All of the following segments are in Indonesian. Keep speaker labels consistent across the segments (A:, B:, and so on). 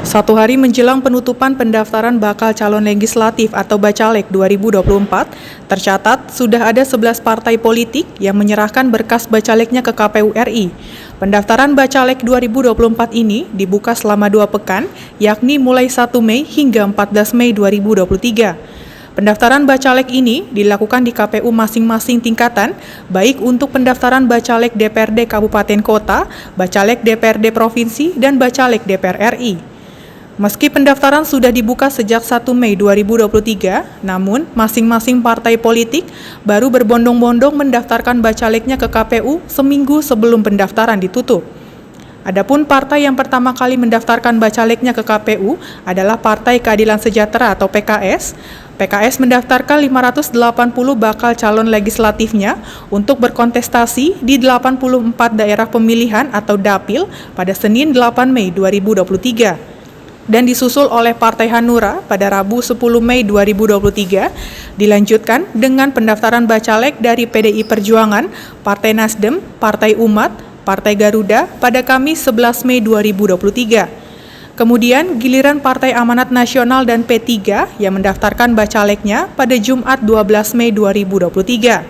A: Satu hari menjelang penutupan pendaftaran bakal calon legislatif atau Bacalek 2024, tercatat sudah ada 11 partai politik yang menyerahkan berkas Bacaleknya ke KPU RI. Pendaftaran Bacalek 2024 ini dibuka selama 2 pekan, yakni mulai 1 Mei hingga 14 Mei 2023. Pendaftaran Bacalek ini dilakukan di KPU masing-masing tingkatan, baik untuk pendaftaran Bacalek DPRD Kabupaten Kota, Bacalek DPRD Provinsi, dan Bacalek DPR RI. Meski pendaftaran sudah dibuka sejak 1 Mei 2023, namun masing-masing partai politik baru berbondong-bondong mendaftarkan Bacaleknya ke KPU seminggu sebelum pendaftaran ditutup. Adapun partai yang pertama kali mendaftarkan Bacaleknya ke KPU adalah Partai Keadilan Sejahtera atau PKS. PKS mendaftarkan 580 bakal calon legislatifnya untuk berkontestasi di 84 daerah pemilihan atau Dapil pada Senin 8 Mei 2023. Dan disusul oleh Partai Hanura pada Rabu 10 Mei 2023, dilanjutkan dengan pendaftaran Bacalek dari PDI Perjuangan, Partai Nasdem, Partai Umat, Partai Garuda pada Kamis 11 Mei 2023. Kemudian giliran Partai Amanat Nasional dan P3 yang mendaftarkan Bacaleknya pada Jumat 12 Mei 2023.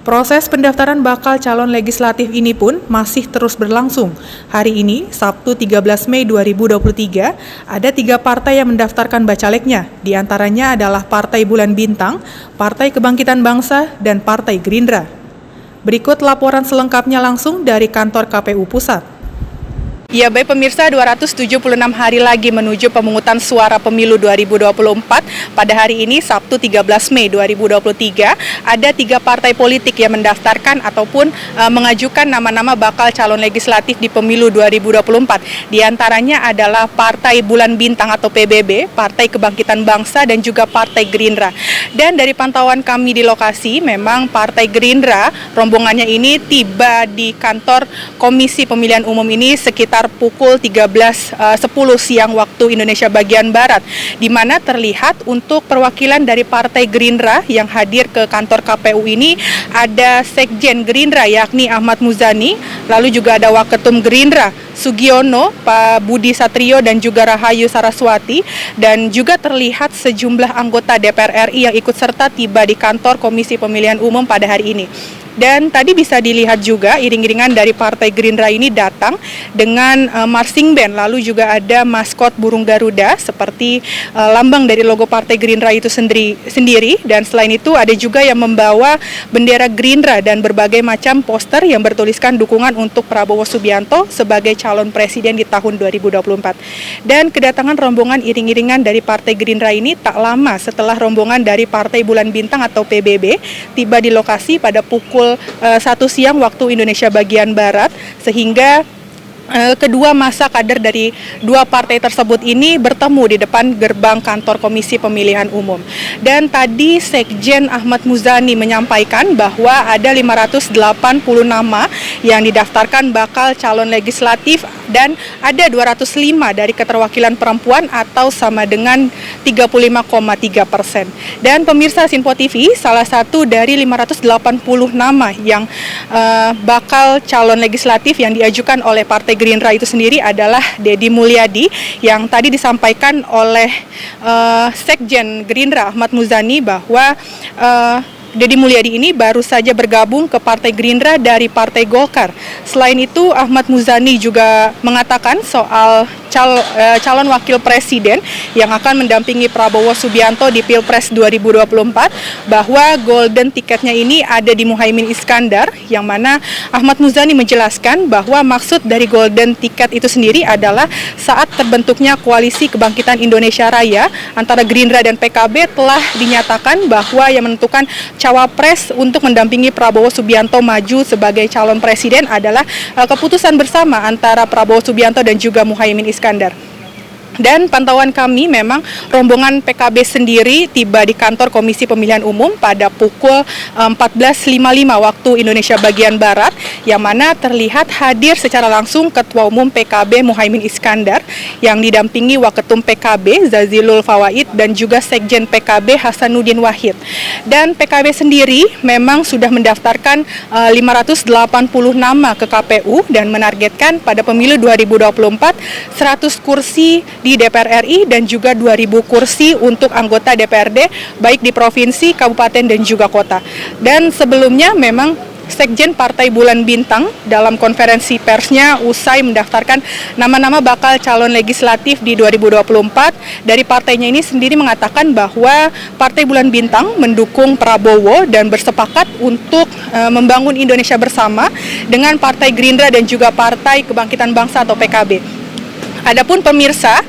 A: Proses pendaftaran bakal calon legislatif ini pun masih terus berlangsung. Hari ini, Sabtu 13 Mei 2023, ada 3 partai yang mendaftarkan Bacaleknya. Di antaranya adalah Partai Bulan Bintang, Partai Kebangkitan Bangsa, dan Partai Gerindra. Berikut laporan selengkapnya langsung dari kantor KPU Pusat.
B: Ya baik pemirsa, 276 hari lagi menuju pemungutan suara pemilu 2024. Pada hari ini Sabtu 13 Mei 2023 ada 3 partai politik yang mendaftarkan ataupun mengajukan nama-nama bakal calon legislatif di pemilu 2024. Di antaranya adalah Partai Bulan Bintang atau PBB, Partai Kebangkitan Bangsa, dan juga Partai Gerindra. Dan dari pantauan kami di lokasi, memang Partai Gerindra rombongannya ini tiba di kantor Komisi Pemilihan Umum ini sekitar pukul 13.10 siang waktu Indonesia bagian Barat, di mana terlihat untuk perwakilan dari Partai Gerindra yang hadir ke kantor KPU ini ada Sekjen Gerindra yakni Ahmad Muzani, lalu juga ada Waketum Gerindra Sugiono, Pak Budi Satrio, dan juga Rahayu Saraswati, dan juga terlihat sejumlah anggota DPR RI yang ikut serta tiba di kantor Komisi Pemilihan Umum pada hari ini. Dan tadi bisa dilihat juga iring-iringan dari Partai Gerindra ini datang dengan marching band, lalu juga ada maskot burung Garuda seperti lambang dari logo Partai Gerindra itu sendiri, dan selain itu ada juga yang membawa bendera Gerindra dan berbagai macam poster yang bertuliskan dukungan untuk Prabowo Subianto sebagai calon presiden di tahun 2024. Dan kedatangan rombongan iring-iringan dari Partai Gerindra ini tak lama setelah rombongan dari Partai Bulan Bintang atau PBB tiba di lokasi pada pukul 1 siang waktu Indonesia bagian Barat, sehingga kedua masa kader dari 2 partai tersebut ini bertemu di depan gerbang kantor Komisi Pemilihan Umum. Dan tadi Sekjen Ahmad Muzani menyampaikan bahwa ada 580 nama yang didaftarkan bakal calon legislatif dan ada 205 dari keterwakilan perempuan atau sama dengan 35,3%. Dan pemirsa Sinpo TV, salah satu dari 580 nama yang bakal calon legislatif yang diajukan oleh Partai Gerindra itu sendiri adalah Deddy Mulyadi, yang tadi disampaikan oleh Sekjen Gerindra Ahmad Muzani bahwa Deddy Mulyadi ini baru saja bergabung ke Partai Gerindra dari Partai Golkar. Selain itu, Ahmad Muzani juga mengatakan soal calon wakil presiden yang akan mendampingi Prabowo Subianto di Pilpres 2024, bahwa golden tiketnya ini ada di Muhaimin Iskandar, yang mana Ahmad Muzani menjelaskan bahwa maksud dari golden tiket itu sendiri adalah saat terbentuknya Koalisi Kebangkitan Indonesia Raya antara Gerindra dan PKB telah dinyatakan bahwa yang menentukan cawapres untuk mendampingi Prabowo Subianto maju sebagai calon presiden adalah keputusan bersama antara Prabowo Subianto dan juga Muhaimin Iskandar. Dan pantauan kami memang rombongan PKB sendiri tiba di kantor Komisi Pemilihan Umum pada pukul 14.55 waktu Indonesia bagian Barat, yang mana terlihat hadir secara langsung Ketua Umum PKB Muhaimin Iskandar yang didampingi Waketum PKB Zazilul Fawaid dan juga Sekjen PKB Hasanuddin Wahid. Dan PKB sendiri memang sudah mendaftarkan 580 nama ke KPU dan menargetkan pada pemilu 2024 100 kursi di DPR RI dan juga 2.000 kursi untuk anggota DPRD baik di provinsi, kabupaten dan juga kota. Dan sebelumnya memang Sekjen Partai Bulan Bintang dalam konferensi persnya usai mendaftarkan nama-nama bakal calon legislatif di 2024 dari partainya ini sendiri mengatakan bahwa Partai Bulan Bintang mendukung Prabowo dan bersepakat untuk membangun Indonesia bersama dengan Partai Gerindra dan juga Partai Kebangkitan Bangsa atau PKB. Adapun pemirsa,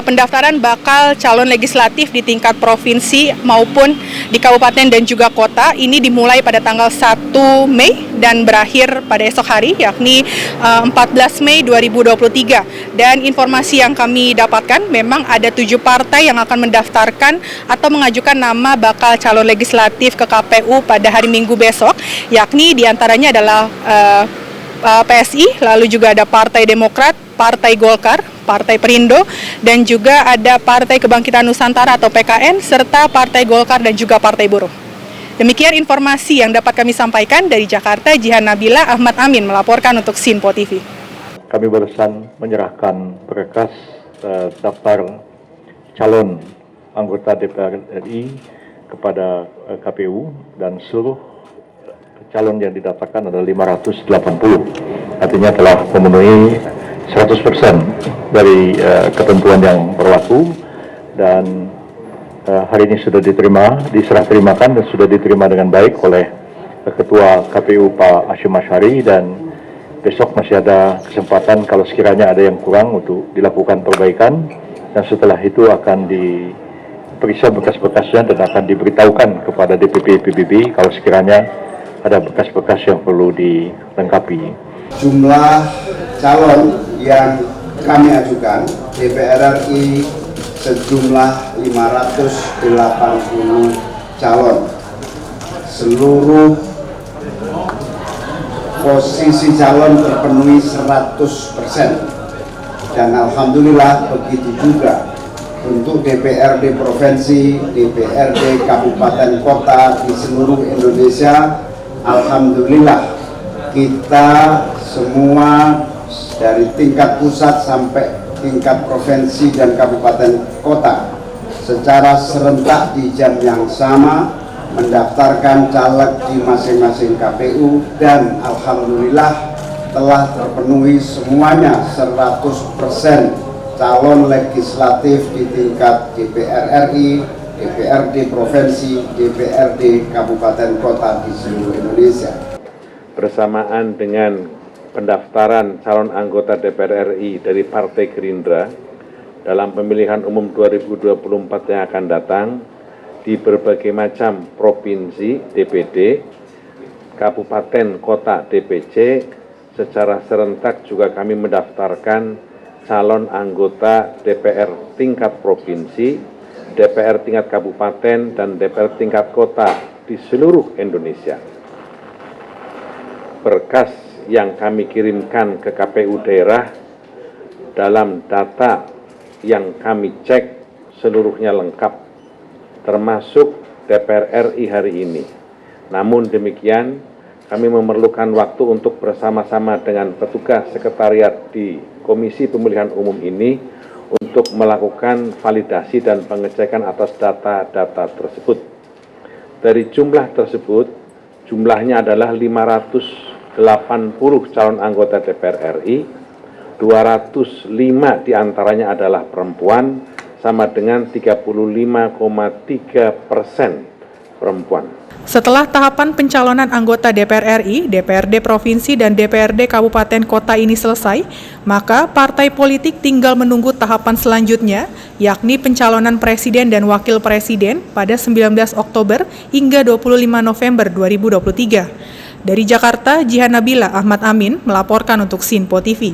B: pendaftaran bakal calon legislatif di tingkat provinsi maupun di kabupaten dan juga kota ini dimulai pada tanggal 1 Mei dan berakhir pada esok hari yakni 14 Mei 2023. Dan informasi yang kami dapatkan memang ada 7 partai yang akan mendaftarkan atau mengajukan nama bakal calon legislatif ke KPU pada hari Minggu besok, yakni diantaranya adalah PSI, lalu juga ada Partai Demokrat, Partai Golkar, Partai Perindo, dan juga ada Partai Kebangkitan Nusantara atau PKN, serta Partai Golkar dan juga Partai Buruh. Demikian informasi yang dapat kami sampaikan dari Jakarta. Jihan Nabila, Ahmad Amin melaporkan untuk Sinpo TV.
C: Kami barusan menyerahkan berkas daftar calon anggota DPR RI kepada KPU dan seluruh calon yang didaftarkan adalah 580. Artinya telah memenuhi 100% dari ketentuan yang berlaku dan hari ini sudah diserah terimakan dan sudah diterima dengan baik oleh Ketua KPU Pak Hashim Asyari, dan besok masih ada kesempatan kalau sekiranya ada yang kurang untuk dilakukan perbaikan, dan setelah itu akan diperiksa bekas-bekasnya dan akan diberitahukan kepada DPP PBB kalau sekiranya ada bekas-bekas yang perlu dilengkapi.
D: Jumlah calon yang kami ajukan DPR RI sejumlah 580 calon. Seluruh posisi calon terpenuhi 100%. Dan alhamdulillah begitu juga untuk DPRD provinsi, DPRD kabupaten kota di seluruh Indonesia. Alhamdulillah kita semua dari tingkat pusat sampai tingkat provinsi dan kabupaten kota secara serentak di jam yang sama mendaftarkan caleg di masing-masing KPU, dan alhamdulillah telah terpenuhi semuanya 100% calon legislatif di tingkat DPR RI, DPRD provinsi, DPRD kabupaten kota di seluruh Indonesia.
E: Bersamaan dengan pendaftaran calon anggota DPR RI dari Partai Gerindra dalam pemilihan umum 2024 yang akan datang di berbagai macam provinsi DPD, kabupaten kota DPC, secara serentak juga kami mendaftarkan calon anggota DPR tingkat provinsi, DPR tingkat kabupaten, dan DPR tingkat kota di seluruh Indonesia. Berkas yang kami kirimkan ke KPU daerah dalam data yang kami cek seluruhnya lengkap, termasuk DPR RI hari ini. Namun demikian, kami memerlukan waktu untuk bersama-sama dengan petugas sekretariat di Komisi Pemilihan Umum ini untuk melakukan validasi dan pengecekan atas data-data tersebut. Dari jumlah tersebut, jumlahnya adalah 580 calon anggota DPR RI, 205 diantaranya adalah perempuan, sama dengan 35,3% perempuan.
A: Setelah tahapan pencalonan anggota DPR RI, DPRD Provinsi, dan DPRD Kabupaten Kota ini selesai, maka partai politik tinggal menunggu tahapan selanjutnya, yakni pencalonan Presiden dan Wakil Presiden pada 19 Oktober hingga 25 November 2023. Dari Jakarta, Jihan Nabila, Ahmad Amin melaporkan untuk Sinpo TV.